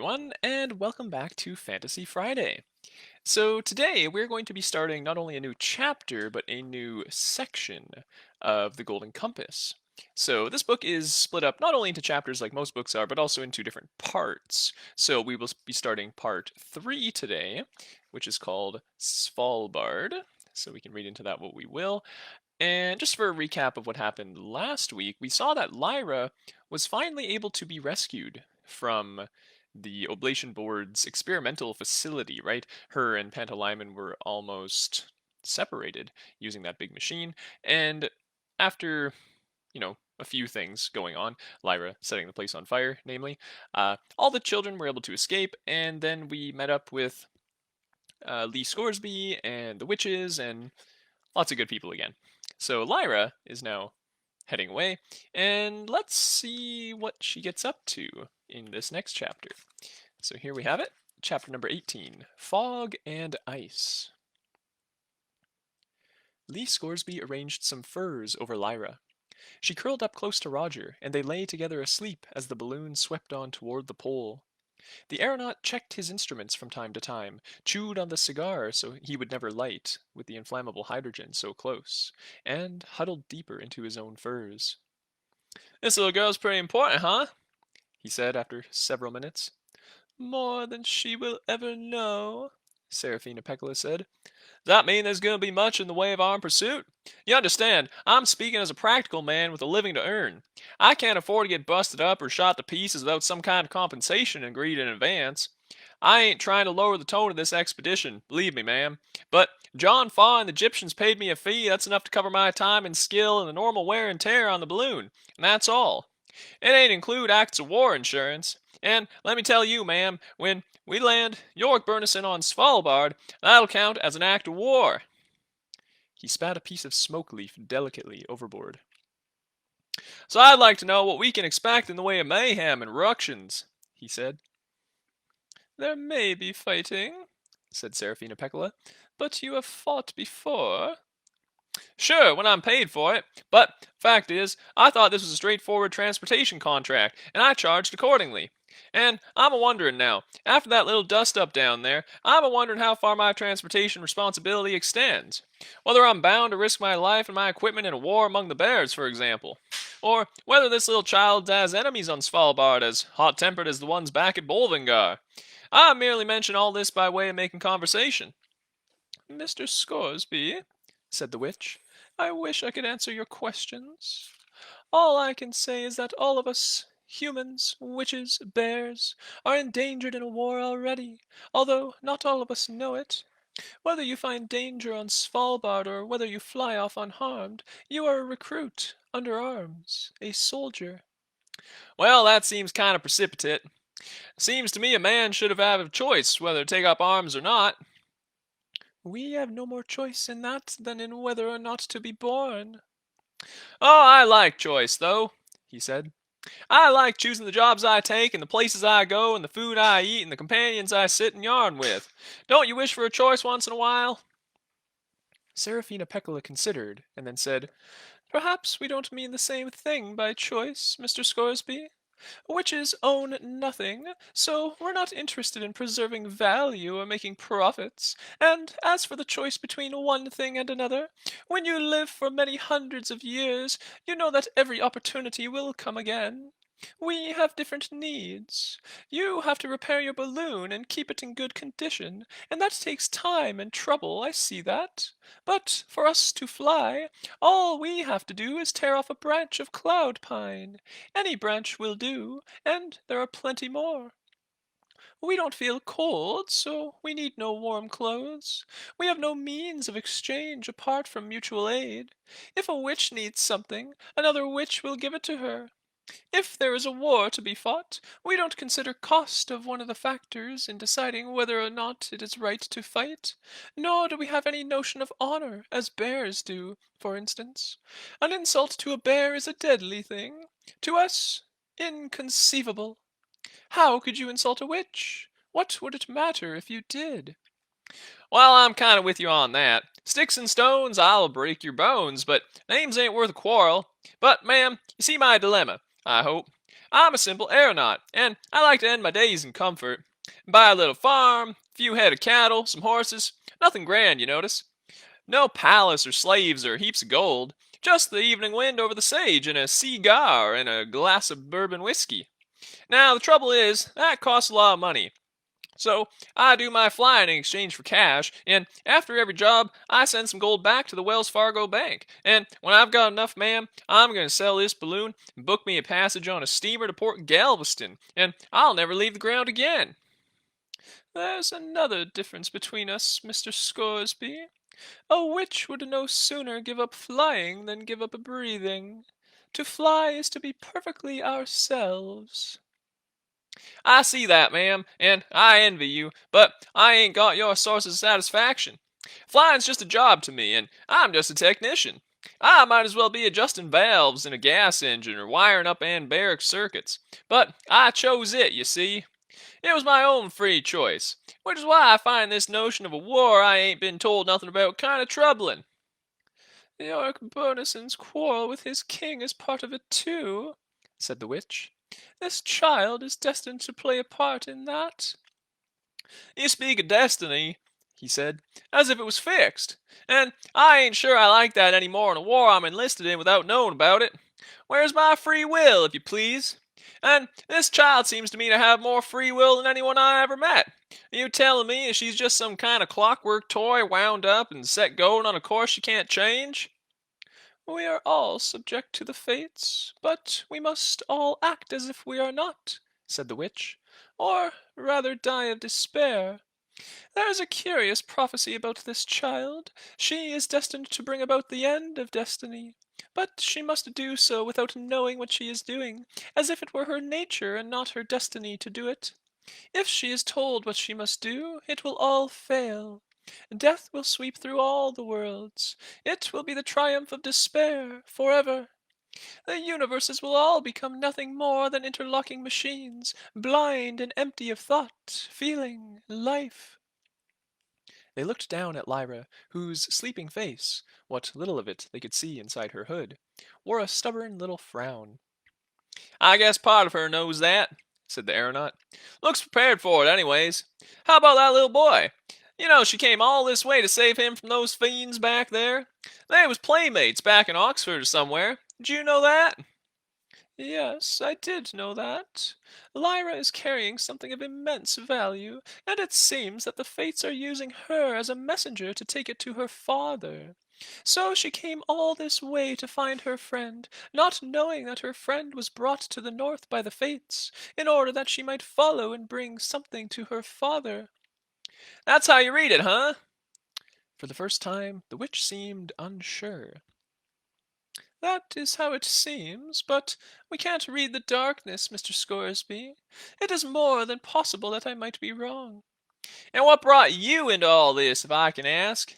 everyone, and welcome back to Fantasy Friday. So, today we're going to be starting not only a new chapter, but a new section of the Golden Compass. So, this book is split up not only into chapters like most books are, but also into different parts. So, we will be starting part 3 today, which is called Svalbard. So, we can read into that what we will. And just for a recap of what happened last week, we saw that Lyra was finally able to be rescued from the Oblation Board's experimental facility, right? Her and Pantalaimon were almost separated using that big machine. And after, a few things going on, Lyra setting the place on fire, namely, all the children were able to escape. And then we met up with Lee Scoresby and the witches and lots of good people again. So Lyra is now heading away, and let's see what she gets up to in this next chapter. So here we have it, chapter number 18, Fog and Ice. Lee Scoresby arranged some furs over Lyra. She curled up close to Roger, and they lay together asleep as the balloon swept on toward the pole. The aeronaut checked his instruments from time to time, chewed on the cigar so he would never light, with the inflammable hydrogen so close, and huddled deeper into his own furs. "This little girl's pretty important, huh?" he said after several minutes. "More than she will ever know," Serafina Pekkala said. "Does that mean there's going to be much in the way of armed pursuit? You understand, I'm speaking as a practical man with a living to earn. I can't afford to get busted up or shot to pieces without some kind of compensation agreed in advance. I ain't trying to lower the tone of this expedition, believe me, ma'am. But John Faw and the Egyptians paid me a fee that's enough to cover my time and skill and the normal wear and tear on the balloon, and that's all. It ain't include acts of war insurance. And let me tell you, ma'am, when we land York Burnison on Svalbard, that'll count as an act of war." He spat a piece of smoke leaf delicately overboard. "So I'd like to know what we can expect in the way of mayhem and ructions," he said. "There may be fighting," said Serafina Pekkala, "but you have fought before." "Sure, when I'm paid for it. But, fact is, I thought this was a straightforward transportation contract, and I charged accordingly. And I'm a-wondering now, after that little dust-up down there, I'm a-wondering how far my transportation responsibility extends. Whether I'm bound to risk my life and my equipment in a war among the bears, for example. Or whether this little child has enemies on Svalbard as hot-tempered as the ones back at Bolvingar. I merely mention all this by way of making conversation." "Mr. Scoresby," said the witch, "I wish I could answer your questions. All I can say is that all of us, humans, witches, bears, are endangered in a war already, although not all of us know it. Whether you find danger on Svalbard or whether you fly off unharmed, you are a recruit, under arms, a soldier." "Well, that seems kind of precipitate. Seems to me a man should have had a choice whether to take up arms or not." "We have no more choice in that than in whether or not to be born." "Oh, I like choice, though," he said. "I like choosing the jobs I take, and the places I go, and the food I eat, and the companions I sit and yarn with. Don't you wish for a choice once in a while?" Serafina Pekkala considered, and then said, "Perhaps we don't mean the same thing by choice, Mr. Scoresby. Witches own nothing, so we're not interested in preserving value or making profits. And as for the choice between one thing and another, when you live for many hundreds of years, you know that every opportunity will come again. We have different needs. You have to repair your balloon and keep it in good condition, and that takes time and trouble, I see that. But for us to fly, all we have to do is tear off a branch of cloud pine. Any branch will do, and there are plenty more. We don't feel cold, so we need no warm clothes. We have no means of exchange apart from mutual aid. If a witch needs something, another witch will give it to her. If there is a war to be fought, we don't consider cost of one of the factors in deciding whether or not it is right to fight, nor do we have any notion of honor, as bears do, for instance. An insult to a bear is a deadly thing. To us, inconceivable. How could you insult a witch? What would it matter if you did?" "Well, I'm kind of with you on that. Sticks and stones, I'll break your bones, but names ain't worth a quarrel. But, ma'am, you see my dilemma, I hope. I'm a simple aeronaut, and I like to end my days in comfort. Buy a little farm, a few head of cattle, some horses. Nothing grand, you notice. No palace or slaves or heaps of gold. Just the evening wind over the sage and a cigar and a glass of bourbon whiskey. Now, the trouble is, that costs a lot of money. So, I do my flying in exchange for cash, and after every job, I send some gold back to the Wells Fargo Bank. And when I've got enough, ma'am, I'm going to sell this balloon and book me a passage on a steamer to Port Galveston, and I'll never leave the ground again. There's another difference between us, Mr. Scoresby. A witch would no sooner give up flying than give up breathing. To fly is to be perfectly ourselves. I see that, ma'am, and I envy you, but I ain't got your sources of satisfaction. Flying's just a job to me, and I'm just a technician. I might as well be adjusting valves in a gas engine or wiring up anbaric circuits. But I chose it, you see. It was my own free choice, which is why I find this notion of a war I ain't been told nothing about kind of troubling. Yorick Burnison's quarrel with his king is part of it too, said the witch. This child is destined to play a part in that. You speak of destiny, he said, as if it was fixed. And I ain't sure I like that any more in a war I'm enlisted in without knowing about it. Where's my free will, if you please? And this child seems to me to have more free will than anyone I ever met. Are you telling me she's just some kind of clockwork toy wound up and set going on a course she can't change? We are all subject to the fates, but we must all act as if we are not, said the witch, or rather die of despair. There is a curious prophecy about this child. She is destined to bring about the end of destiny, but she must do so without knowing what she is doing, as if it were her nature and not her destiny to do it. If she is told what she must do, it will all fail. Death will sweep through all the worlds. It will be the triumph of despair, forever. The universes will all become nothing more than interlocking machines, blind and empty of thought, feeling, life. They looked down at Lyra, whose sleeping face, what little of it they could see inside her hood, wore a stubborn little frown. I guess part of her knows that, said the aeronaut. Looks prepared for it, anyways. How about that little boy? You know she came all this way to save him from those fiends back there. They was playmates back in Oxford or somewhere. Did you know that? Yes, I did know that. Lyra is carrying something of immense value, and it seems that the fates are using her as a messenger to take it to her father. So she came all this way to find her friend, not knowing that her friend was brought to the north by the fates, in order that she might follow and bring something to her father. That's how you read it, huh? For the first time, the witch seemed unsure. That is how it seems, but we can't read the darkness, Mr. Scoresby. It is more than possible that I might be wrong. And what brought you into all this, if I can ask?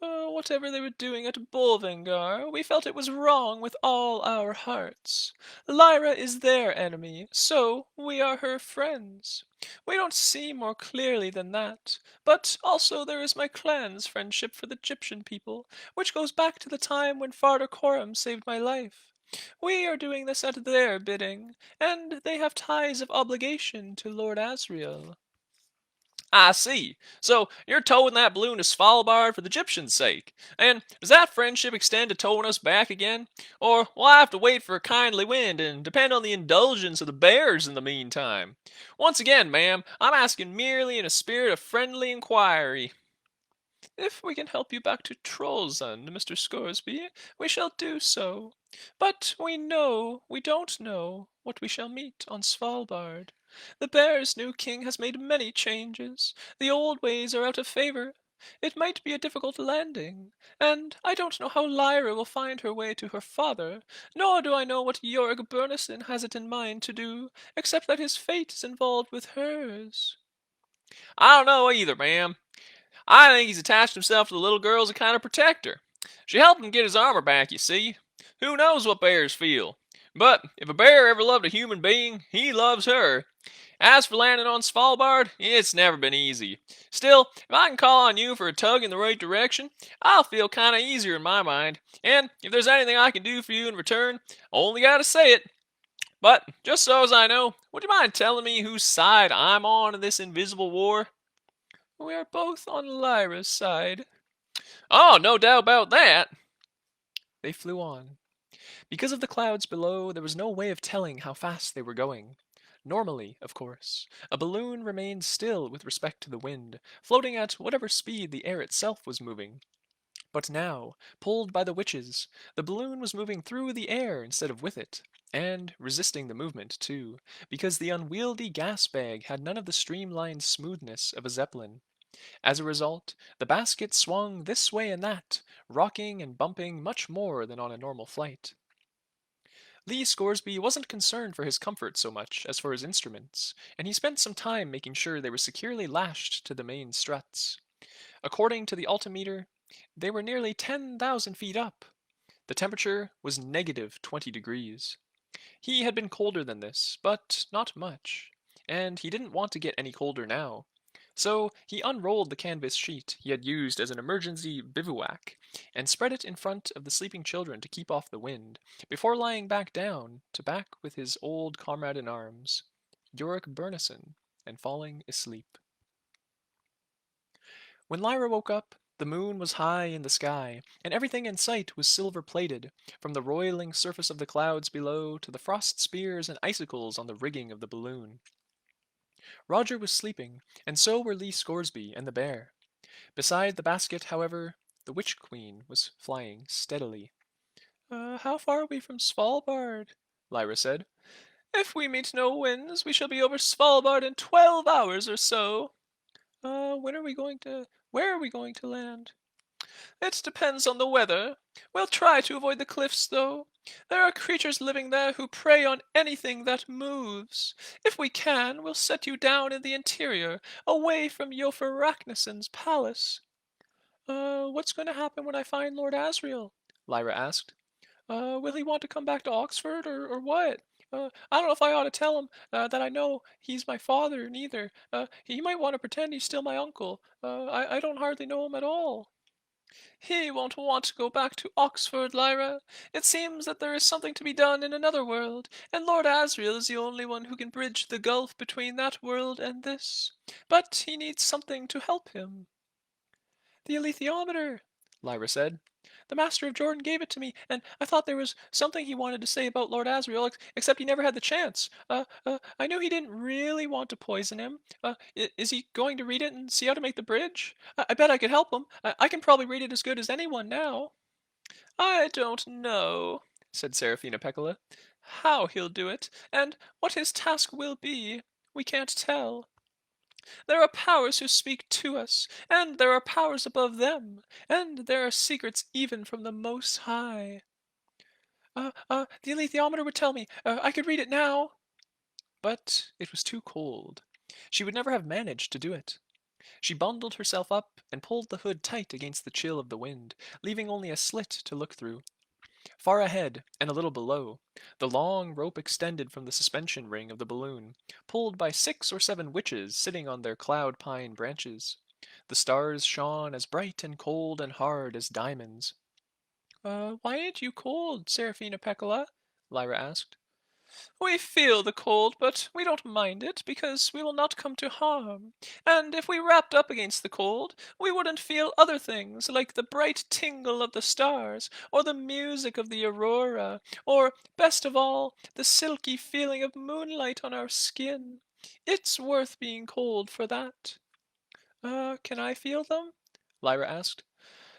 Whatever they were doing at Bolvangar, we felt it was wrong with all our hearts. Lyra is their enemy, so we are her friends. We don't see more clearly than that. But also there is my clan's friendship for the Egyptian people, which goes back to the time when Farder Coram saved my life. We are doing this at their bidding, and they have ties of obligation to Lord Asriel. I see. So you're towing that balloon to Svalbard for the Egyptians' sake. And does that friendship extend to towing us back again? Or will I have to wait for a kindly wind and depend on the indulgence of the bears in the meantime? Once again, ma'am, I'm asking merely in a spirit of friendly inquiry. If we can help you back to Trollsund, Mr. Scoresby, we shall do so. But we don't know, what we shall meet on Svalbard. The bear's new king has made many changes. The old ways are out of favor. It might be a difficult landing, and I don't know how Lyra will find her way to her father, nor do I know what Yorick Burnison has it in mind to do, except that his fate is involved with hers. I don't know either, ma'am. I think he's attached himself to the little girl as a kind of protector. She helped him get his armor back, you see. Who knows what bears feel? But if a bear ever loved a human being, he loves her. As for landing on Svalbard, it's never been easy. Still, if I can call on you for a tug in the right direction, I'll feel kinda easier in my mind. And if there's anything I can do for you in return, only gotta say it. But, just so's I know, would you mind telling me whose side I'm on in this invisible war? We are both on Lyra's side. Oh, no doubt about that. They flew on. Because of the clouds below, there was no way of telling how fast they were going. Normally, of course, a balloon remained still with respect to the wind, floating at whatever speed the air itself was moving. But now, pulled by the witches, the balloon was moving through the air instead of with it, and resisting the movement, too, because the unwieldy gas bag had none of the streamlined smoothness of a zeppelin. As a result, the basket swung this way and that, rocking and bumping much more than on a normal flight. Lee Scoresby wasn't concerned for his comfort so much as for his instruments, and he spent some time making sure they were securely lashed to the main struts. According to the altimeter, they were nearly 10,000 feet up. The temperature was negative 20 degrees. He had been colder than this, but not much, and he didn't want to get any colder now. So he unrolled the canvas sheet he had used as an emergency bivouac and spread it in front of the sleeping children to keep off the wind, before lying back down to back with his old comrade in arms, Yorick Burnison, and falling asleep. When Lyra woke up, the moon was high in the sky, and everything in sight was silver plated, from the roiling surface of the clouds below to the frost spears and icicles on the rigging of the balloon. Roger was sleeping, and so were Lee Scoresby and the bear. Beside the basket, however, the Witch Queen was flying steadily. How far are we from Svalbard? Lyra said. If we meet no winds, we shall be over Svalbard in 12 hours or so. Where are we going to land? It depends on the weather. We'll try to avoid the cliffs, though. There are creatures living there who prey on anything that moves. If we can, we'll set you down in the interior, away from Yofarachnison's palace. What's going to happen when I find Lord Asriel? Lyra asked. Will he want to come back to Oxford, or what? I don't know if I ought to tell him that I know he's my father, neither. He might want to pretend he's still my uncle. I don't hardly know him at all. He won't want to go back to Oxford, Lyra. It seems that there is something to be done in another world, and Lord Asriel is the only one who can bridge the gulf between that world and this. But he needs something to help him. The alethiometer, Lyra said. The Master of Jordan gave it to me, and I thought there was something he wanted to say about Lord Asriel, except he never had the chance. I knew he didn't really want to poison him. Is he going to read it and see how to make the bridge? I bet I could help him. I can probably read it as good as anyone now. I don't know, said Serafina Pekkala, how he'll do it, and what his task will be. We can't tell. There are powers who speak to us, and there are powers above them, and there are secrets even from the Most High. The alethiometer would tell me. I could read it now. But it was too cold. She would never have managed to do it. She bundled herself up and pulled the hood tight against the chill of the wind, leaving only a slit to look through. Far ahead, and a little below, the long rope extended from the suspension ring of the balloon, pulled by 6 or 7 witches sitting on their cloud pine branches. The stars shone as bright and cold and hard as diamonds. Why ain't you cold, Serafina Pekkala? Lyra asked. We feel the cold, but we don't mind it, because we will not come to harm. And if we wrapped up against the cold, we wouldn't feel other things, like the bright tingle of the stars, or the music of the aurora, or, best of all, the silky feeling of moonlight on our skin. It's worth being cold for that. Can I feel them? Lyra asked.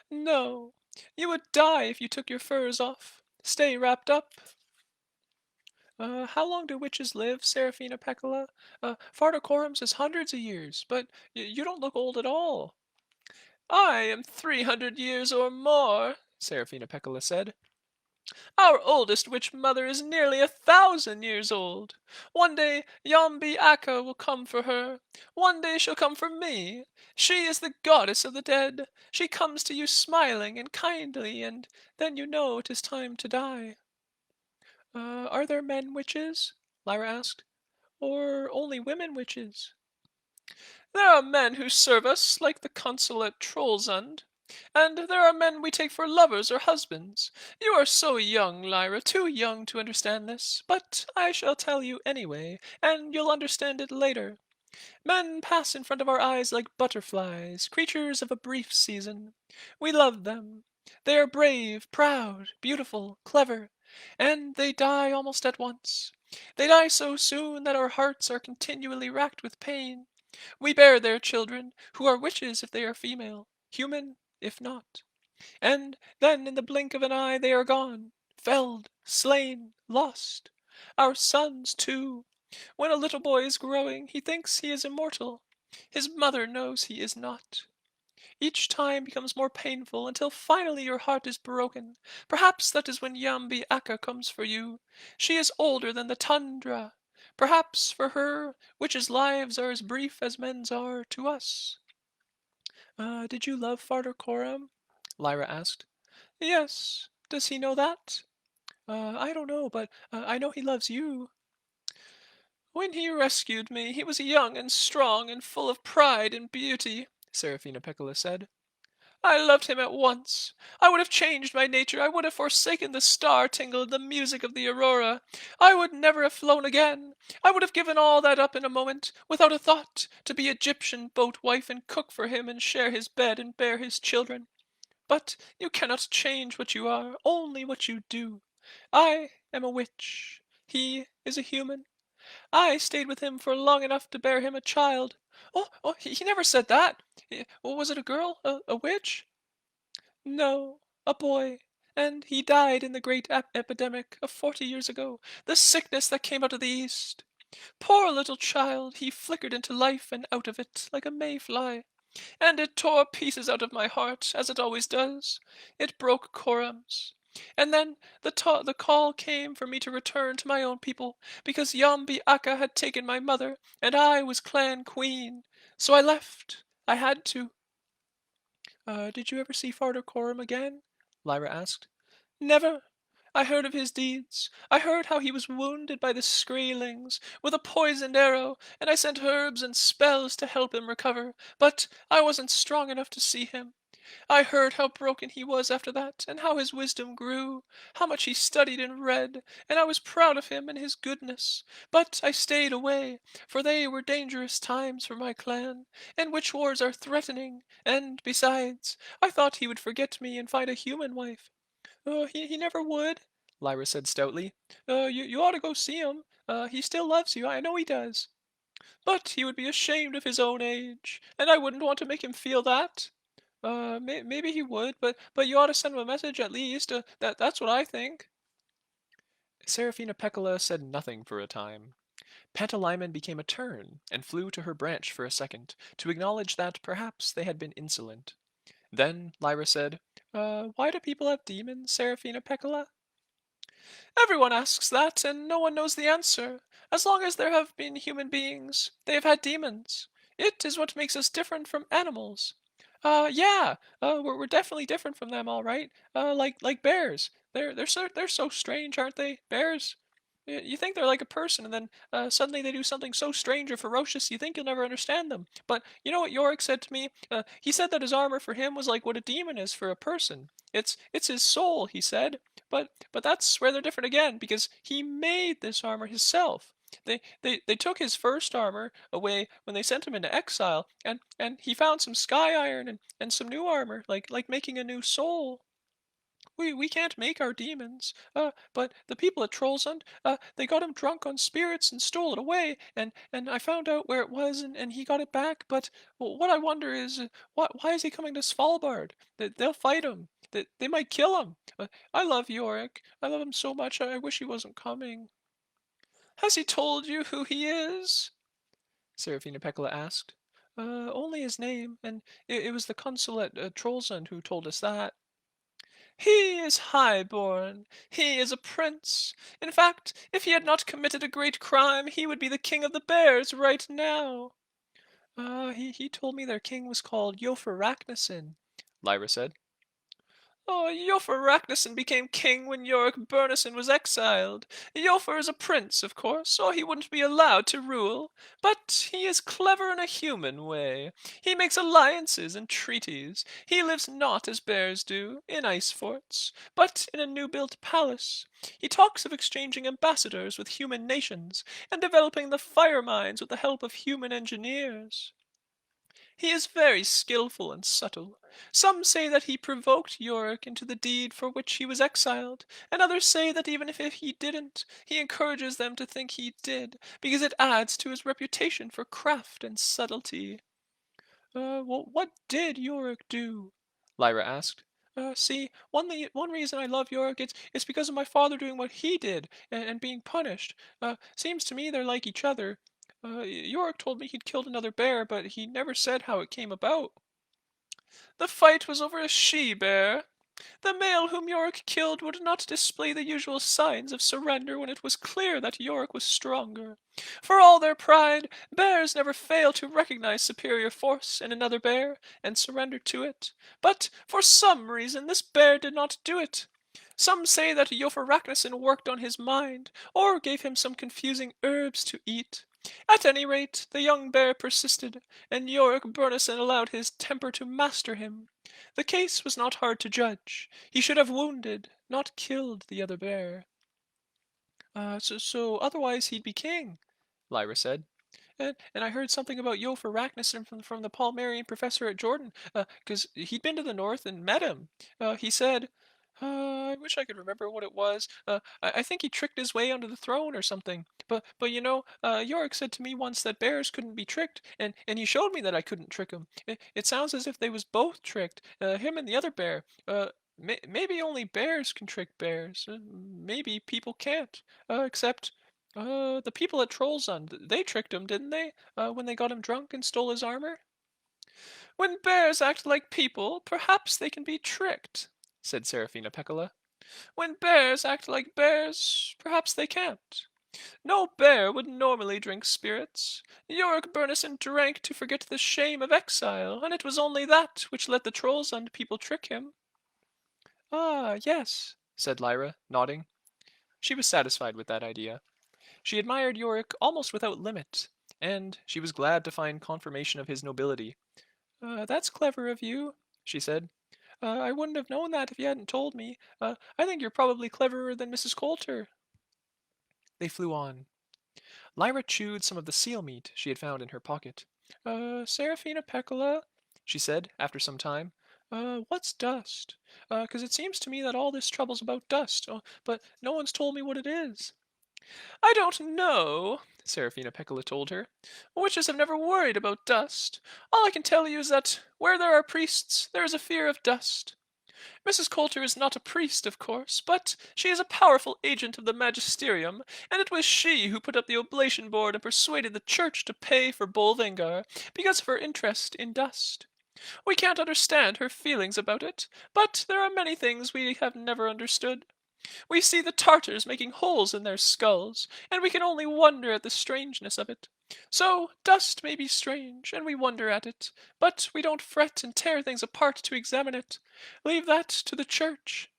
No, you would die if you took your furs off. Stay wrapped up. How long do witches live, Serafina Pekkala? Fardocorums is hundreds of years, but you don't look old at all. I am 300 years or more, Serafina Pekkala said. Our oldest witch mother is nearly 1,000 years old. One day Yombi Akka will come for her. One day she'll come for me. She is the goddess of the dead. She comes to you smiling and kindly, and then you know it is time to die. Are there men witches? Lyra asked. Or only women witches? There are men who serve us, like the consul at Trollsund. And there are men we take for lovers or husbands. You are so young, Lyra, too young to understand this, but I shall tell you anyway, and you'll understand it later. Men pass in front of our eyes like butterflies, creatures of a brief season. We love them. They are brave, proud, beautiful, clever, and they die almost at once. They die so soon that our hearts are continually racked with pain. We bear their children, who are witches if they are female, human if not. And then in the blink of an eye they are gone, felled, slain, lost. Our sons, too. When a little boy is growing, he thinks he is immortal. His mother knows he is not. Each time becomes more painful until finally your heart is broken. Perhaps that is when Yambi Akka comes for you. She is older than the tundra. Perhaps for her, witches' lives are as brief as men's are to us. Did you love Farder Coram? Lyra asked. Yes. Does he know that? I don't know, but I know he loves you. When he rescued me, he was young and strong and full of pride and beauty, Serafina Pekkala said. I loved him at once. I would have changed my nature. I would have forsaken the star tingle and the music of the aurora. I would never have flown again. I would have given all that up in a moment, without a thought, to be Egyptian boat wife and cook for him and share his bed and bear his children. But you cannot change what you are, only what you do. I am a witch. He is a human. I stayed with him for long enough to bear him a child. Oh, he never said that. Was it a girl? A witch? No, a boy. And he died in the great epidemic of 40 years ago, the sickness that came out of the East. Poor little child, he flickered into life and out of it like a mayfly. And it tore pieces out of my heart, as it always does. It broke Coram's. And then the call came for me to return to my own people, because Yambi Akka had taken my mother, and I was clan queen. So I left. I had to. Did you ever see Farder Coram again? Lyra asked. Never. I heard of his deeds. I heard how he was wounded by the Skraelings with a poisoned arrow, and I sent herbs and spells to help him recover, but I wasn't strong enough to see him. I heard how broken he was after that, and how his wisdom grew, how much he studied and read, and I was proud of him and his goodness. But I stayed away, for they were dangerous times for my clan, and witch wars are threatening, and, besides, I thought he would forget me and find a human wife. He never would, Lyra said stoutly. You ought to go see him. He still loves you, I know he does. But he would be ashamed of his own age, and I wouldn't want to make him feel that. Maybe he would, but you ought to send him a message at least. That's what I think. Serafina Pekkala said nothing for a time. Pantalaimon became a tern, and flew to her branch for a second, to acknowledge that perhaps they had been insolent. Then Lyra said, why do people have demons, Serafina Pekkala? Everyone asks that, and no one knows the answer. As long as there have been human beings, they have had demons. It is what makes us different from animals. Yeah, we're definitely different from them, all right. Like bears. They're so strange, aren't they? Bears. You think they're like a person, and then suddenly they do something so strange or ferocious, you think you'll never understand them. But you know what Yorick said to me? He said that his armor for him was like what a demon is for a person. It's his soul, he said. But that's where they're different again, because he made this armor himself. They took his first armor away when they sent him into exile, and he found some sky iron and some new armor, like making a new soul. We can't make our demons. But the people at Trollsund, they got him drunk on spirits and stole it away, and I found out where it was, and he got it back. But what I wonder is, why is he coming to Svalbard? They'll fight him. They might kill him. I love Yorick. I love him so much. I wish he wasn't coming. Has he told you who he is? Serafina Pekkala asked. Only his name, and it was the consul at Trollsund who told us that. He is high-born. He is a prince. In fact, if he had not committed a great crime, he would be the king of the bears right now. He told me their king was called Yofer Ragnarsson, Lyra said. Oh, Iofur Raknison became king when Yorick Burnison was exiled. Iofur is a prince, of course, or he wouldn't be allowed to rule. But he is clever in a human way. He makes alliances and treaties. He lives not as bears do, in ice forts, but in a new-built palace. He talks of exchanging ambassadors with human nations, and developing the fire mines with the help of human engineers. He is very skilful and subtle. Some say that he provoked Yorick into the deed for which he was exiled, and others say that even if he didn't, he encourages them to think he did, because it adds to his reputation for craft and subtlety. What did Yorick do? Lyra asked. See, one reason I love Yorick, it's because of my father doing what he did and being punished. Seems to me they're like each other. Yorick told me he'd killed another bear, but he never said how it came about. The fight was over a she-bear. The male whom Yorick killed would not display the usual signs of surrender when it was clear that Yorick was stronger. For all their pride, bears never fail to recognize superior force in another bear and surrender to it. But for some reason this bear did not do it. Some say that Yopharachnason worked on his mind, or gave him some confusing herbs to eat. At any rate, the young bear persisted, and Yorick Burnison allowed his temper to master him. The case was not hard to judge. He should have wounded, not killed the other bear. So otherwise he'd be king, Lyra said. And I heard something about Yofor Ragnarsson from the Palmarian professor at Jordan, because he'd been to the north and met him. He said, I wish I could remember what it was. I think he tricked his way onto the throne or something. But Yorick said to me once that bears couldn't be tricked, and he showed me that I couldn't trick him. It sounds as if they was both tricked, him and the other bear. Maybe only bears can trick bears. Maybe people can't. Except the people at Trollsund, they tricked him, didn't they? When they got him drunk and stole his armor? When bears act like people, perhaps they can be tricked, said Serafina Pekkala. When bears act like bears, perhaps they can't. No bear would normally drink spirits. Yorick Burnison drank to forget the shame of exile, and it was only that which let the Trollsund people trick him. Ah, yes, said Lyra, nodding. She was satisfied with that idea. She admired Yorick almost without limit, and she was glad to find confirmation of his nobility. That's clever of you, she said. I wouldn't have known that if you hadn't told me. I think you're probably cleverer than Mrs. Coulter. They flew on. Lyra chewed some of the seal meat she had found in her pocket. Serafina Pekkala, she said after some time. What's dust? 'Cause it seems to me that all this trouble's about dust, but no one's told me what it is. I don't know, Serafina Pekkala told her. Witches have never worried about dust. All I can tell you is that where there are priests, there is a fear of dust. Mrs. Coulter is not a priest, of course, but she is a powerful agent of the magisterium, and it was she who put up the oblation board and persuaded the church to pay for Bolvangar because of her interest in dust. We can't understand her feelings about it, but there are many things we have never understood. We see the Tartars making holes in their skulls, and we can only wonder at the strangeness of it. So, dust may be strange, and we wonder at it, but we don't fret and tear things apart to examine it. Leave that to the church.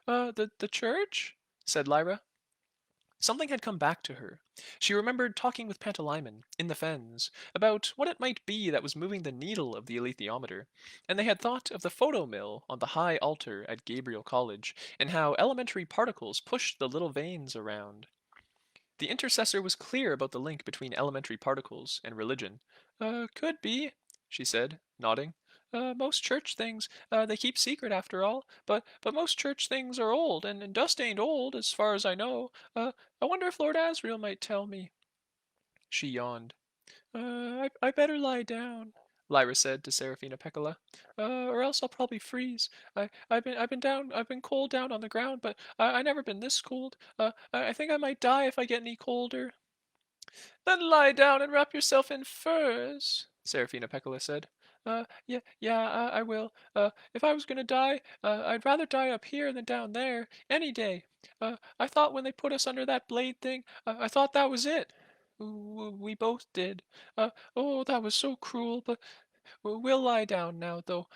The church? Said Lyra. Something had come back to her. She remembered talking with Pantalaimon, in the fens, about what it might be that was moving the needle of the alethiometer, and they had thought of the photo mill on the high altar at Gabriel College, and how elementary particles pushed the little vanes around. The intercessor was clear about the link between elementary particles and religion. Could be, she said, nodding. Most church things, they keep secret after all, but most church things are old, and dust ain't old, as far as I know. I wonder if Lord Asriel might tell me. She yawned. I better lie down, Lyra said to Serafina Pekkala, or else I'll probably freeze. I've been cold down on the ground, but I never been this cold. I think I might die if I get any colder. Then lie down and wrap yourself in furs, Serafina Pekkala said. Yeah, I will. If I was going to die, I'd rather die up here than down there, any day. I thought when they put us under that blade thing, I thought that was it. We both did. Oh, that was so cruel, but we'll lie down now, though.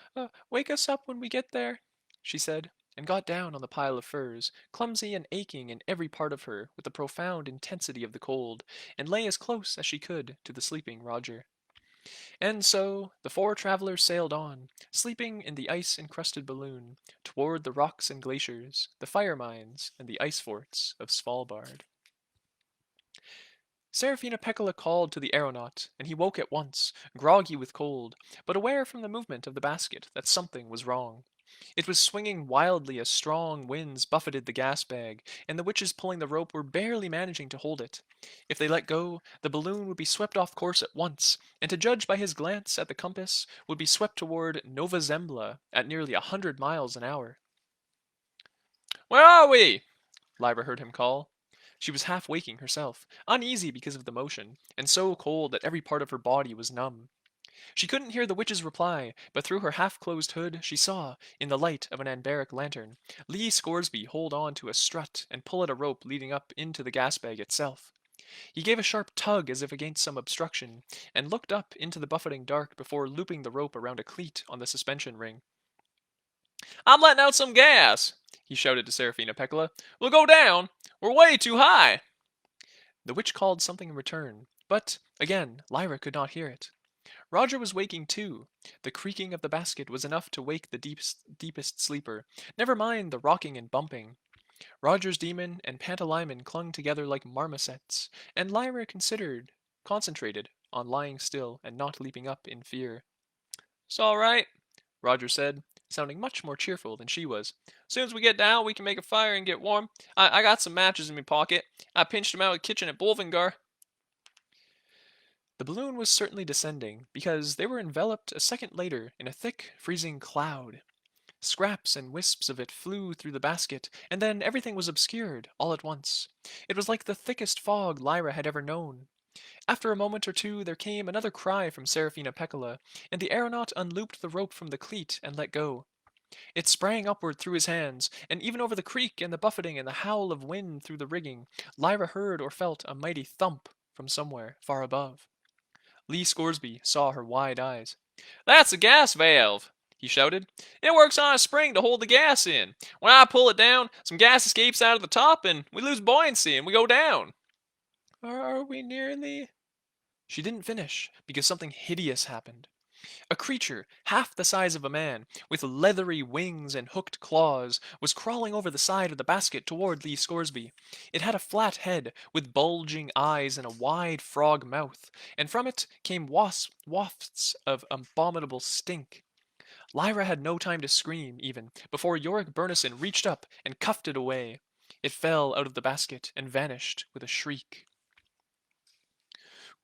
Wake us up when we get there, she said. and got down on the pile of furs, clumsy and aching in every part of her with the profound intensity of the cold, and lay as close as she could to the sleeping Roger. And so the four travelers sailed on, sleeping in the ice-encrusted balloon, toward the rocks and glaciers, the fire mines, and the ice forts of Svalbard. Serafina Pekkala called to the aeronaut, and he woke at once, groggy with cold, but aware from the movement of the basket that something was wrong. It was swinging wildly as strong winds buffeted the gas bag, and the witches pulling the rope were barely managing to hold it. If they let go, the balloon would be swept off course at once, and to judge by his glance at the compass, would be swept toward Nova Zembla at nearly 100 miles an hour. "Where are we?" Lyra heard him call. She was half waking herself, uneasy because of the motion, and so cold that every part of her body was numb. She couldn't hear the witch's reply, but through her half-closed hood she saw, in the light of an amberic lantern, Lee Scoresby hold on to a strut and pull at a rope leading up into the gas bag itself. He gave a sharp tug as if against some obstruction, and looked up into the buffeting dark before looping the rope around a cleat on the suspension ring. "I'm letting out some gas," he shouted to Serafina Pekkala. "We'll go down. We're way too high." The witch called something in return, but, again, Lyra could not hear it. Roger was waking too. The creaking of the basket was enough to wake the deepest sleeper, never mind the rocking and bumping. Roger's demon and Pantalaimon clung together like marmosets, and Lyra concentrated on lying still and not leaping up in fear. "It's all right," Roger said, sounding much more cheerful than she was. "Soon as we get down, we can make a fire and get warm. I got some matches in my pocket. I pinched 'em out of the kitchen at Bolvingar." The balloon was certainly descending, because they were enveloped a second later in a thick, freezing cloud. Scraps and wisps of it flew through the basket, and then everything was obscured, all at once. It was like the thickest fog Lyra had ever known. After a moment or two there came another cry from Serafina Pekkala, and the aeronaut unlooped the rope from the cleat and let go. It sprang upward through his hands, and even over the creak and the buffeting and the howl of wind through the rigging, Lyra heard or felt a mighty thump from somewhere far above. Lee Scoresby saw her wide eyes. "That's the gas valve," he shouted. "It works on a spring to hold the gas in. When I pull it down, some gas escapes out of the top, and we lose buoyancy and we go down." "Are we nearly—" She didn't finish, because something hideous happened. A creature, half the size of a man, with leathery wings and hooked claws, was crawling over the side of the basket toward Lee Scoresby. It had a flat head, with bulging eyes and a wide frog mouth, and from it came wafts of abominable stink. Lyra had no time to scream, even, before Yorick Burnison reached up and cuffed it away. It fell out of the basket and vanished with a shriek.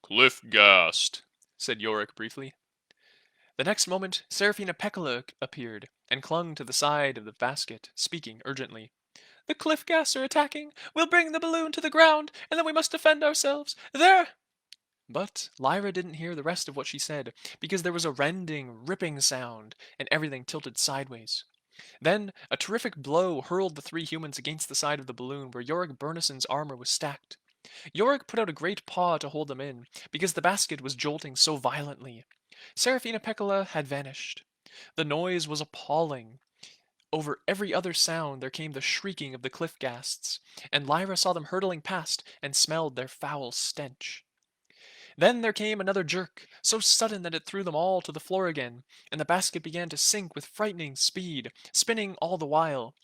"Cliff-Ghasts," said Yorick briefly. The next moment, Serafina Pekkala appeared, and clung to the side of the basket, speaking urgently. "The Cliff-Ghasts are attacking! We'll bring the balloon to the ground, and then we must defend ourselves! There—" But Lyra didn't hear the rest of what she said, because there was a rending, ripping sound, and everything tilted sideways. Then a terrific blow hurled the three humans against the side of the balloon where Yorick Burnison's armor was stacked. Yorick put out a great paw to hold them in, because the basket was jolting so violently. Serafina Pekkala had vanished. The noise was appalling. Over every other sound there came the shrieking of the Cliff-Ghasts, and Lyra saw them hurtling past and smelled their foul stench. Then there came another jerk, so sudden that it threw them all to the floor again, and the basket began to sink with frightening speed, spinning all the while.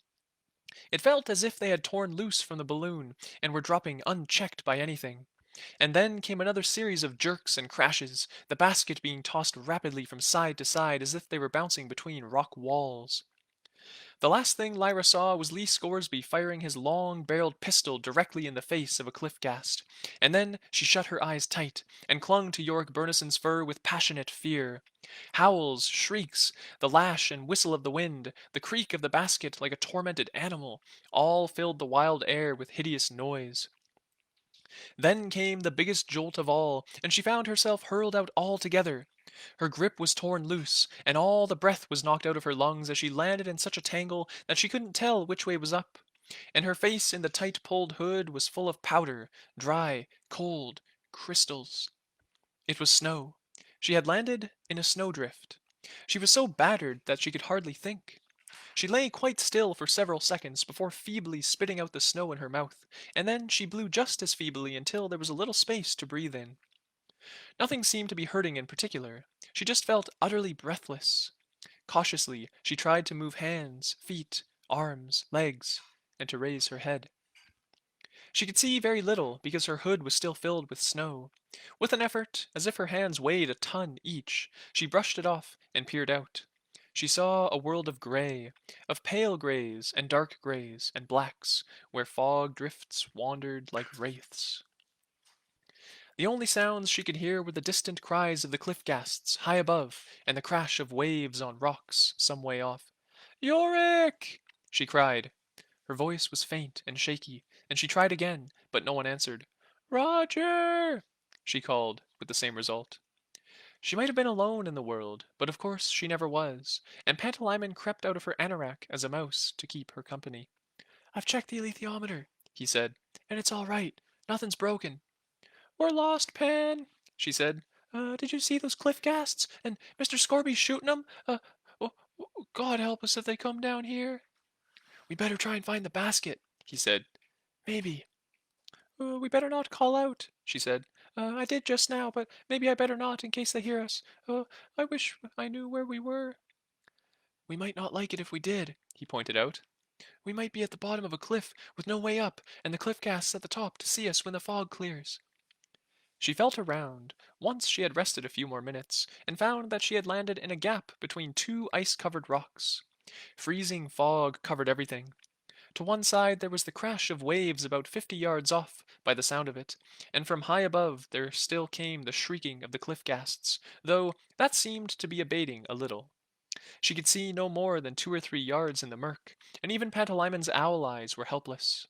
It felt as if they had torn loose from the balloon, and were dropping unchecked by anything. And then came another series of jerks and crashes, the basket being tossed rapidly from side to side as if they were bouncing between rock walls. The last thing Lyra saw was Lee Scoresby firing his long-barreled pistol directly in the face of a Cliff-Ghast, and then she shut her eyes tight, and clung to Yorick Burnison's fur with passionate fear. Howls, shrieks, the lash and whistle of the wind, the creak of the basket like a tormented animal, all filled the wild air with hideous noise. Then came the biggest jolt of all, and she found herself hurled out altogether. Her grip was torn loose, and all the breath was knocked out of her lungs as she landed in such a tangle that she couldn't tell which way was up. And her face in the tight-pulled hood was full of powder, dry, cold, crystals. It was snow. She had landed in a snowdrift. She was so battered that she could hardly think. She lay quite still for several seconds before feebly spitting out the snow in her mouth, and then she blew just as feebly until there was a little space to breathe in. Nothing seemed to be hurting in particular. She just felt utterly breathless. Cautiously, she tried to move hands, feet, arms, legs, and to raise her head. She could see very little because her hood was still filled with snow. With an effort, as if her hands weighed a ton each, she brushed it off and peered out. She saw a world of gray, of pale grays and dark grays and blacks, where fog drifts wandered like wraiths. The only sounds she could hear were the distant cries of the Cliff-Ghasts high above and the crash of waves on rocks some way off. Yorick! She cried. Her voice was faint and shaky, and she tried again, but no one answered. Roger! She called, with the same result. She might have been alone in the world, but of course she never was, and Pantalaimon crept out of her anorak as a mouse to keep her company. I've checked the alethiometer, he said, and it's all right. Nothing's broken. We're lost, Pan, she said. Did you see those Cliff-Ghasts? And Mr. Scoresby shooting 'em? Oh, God help us if they come down here. We better try and find the basket, he said. Maybe. We better not call out, she said. I did just now, but maybe I better not in case they hear us. I wish I knew where we were. We might not like it if we did, he pointed out. We might be at the bottom of a cliff with no way up, and the Cliff-Ghasts at the top to see us when the fog clears. She felt around. Once she had rested a few more minutes, and found that she had landed in a gap between two ice-covered rocks. Freezing fog covered everything. To one side there was the crash of waves about 50 yards off, by the sound of it, and from high above there still came the shrieking of the Cliff-Ghasts, though that seemed to be abating a little. She could see no more than 2 or 3 yards in the murk, and even Pantalaimon's owl eyes were helpless.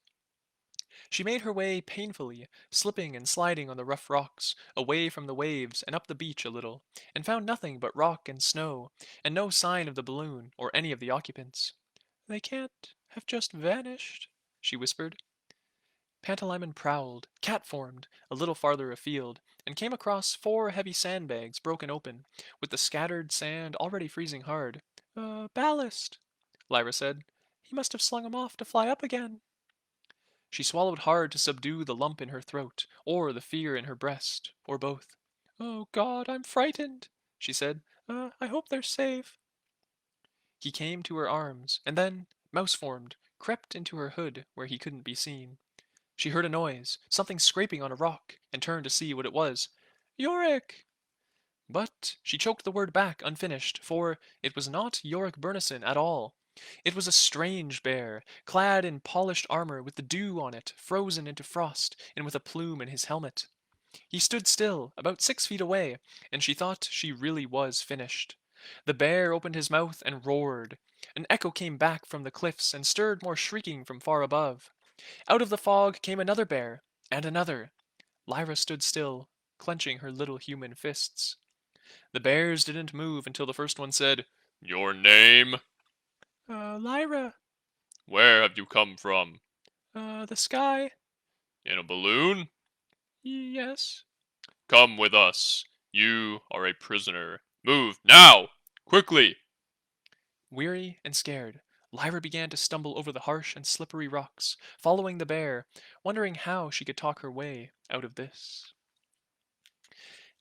She made her way painfully, slipping and sliding on the rough rocks, away from the waves and up the beach a little, and found nothing but rock and snow, and no sign of the balloon or any of the occupants. They can't have just vanished, she whispered. Pantalaimon prowled, cat-formed, a little farther afield, and came across 4 heavy sandbags broken open, with the scattered sand already freezing hard. Ballast, Lyra said. He must have slung 'em off to fly up again. She swallowed hard to subdue the lump in her throat, or the fear in her breast, or both. Oh, God, I'm frightened, she said. I hope they're safe. He came to her arms, and then, mouse-formed, crept into her hood where he couldn't be seen. She heard a noise, something scraping on a rock, and turned to see what it was. Yorick! But she choked the word back unfinished, for it was not Yorick Burnison at all. It was a strange bear, clad in polished armor with the dew on it frozen into frost, and with a plume in his helmet. He stood still, about 6 feet away, and she thought she really was finished. The bear opened his mouth and roared. An echo came back from the cliffs and stirred more shrieking from far above. Out of the fog came another bear, and another. Lyra stood still, clenching her little human fists. The bears didn't move until the first one said, Your name? Lyra. Where have you come from? The sky. In a balloon? Yes. Come with us. You are a prisoner. Move, now! Quickly! Weary and scared, Lyra began to stumble over the harsh and slippery rocks, following the bear, wondering how she could talk her way out of this.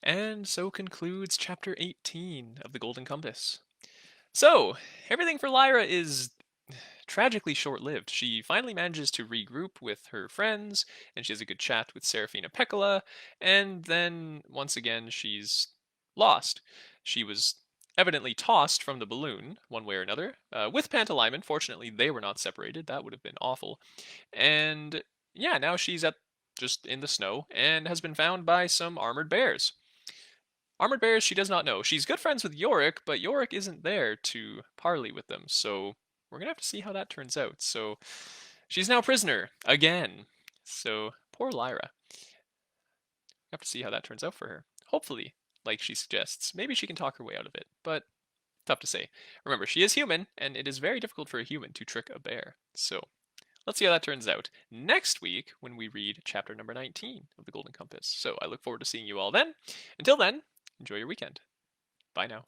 And so concludes chapter 18 of The Golden Compass. So, everything for Lyra is tragically short-lived. She finally manages to regroup with her friends, and she has a good chat with Serafina Pekkala, and then, once again, she's lost. She was evidently tossed from the balloon, one way or another, with Pantalaimon. Fortunately, they were not separated. That would have been awful. And, yeah, now she's just in the snow, and has been found by some armored bears. Armored bears she does not know. She's good friends with Yorick, but Yorick isn't there to parley with them, so we're going to have to see how that turns out. So she's now prisoner again. So poor Lyra. We have to see how that turns out for her. Hopefully, like she suggests, maybe she can talk her way out of it, but tough to say. Remember, she is human, and it is very difficult for a human to trick a bear. So let's see how that turns out next week when we read chapter number 19 of The Golden Compass. So I look forward to seeing you all then. Until then, enjoy your weekend. Bye now.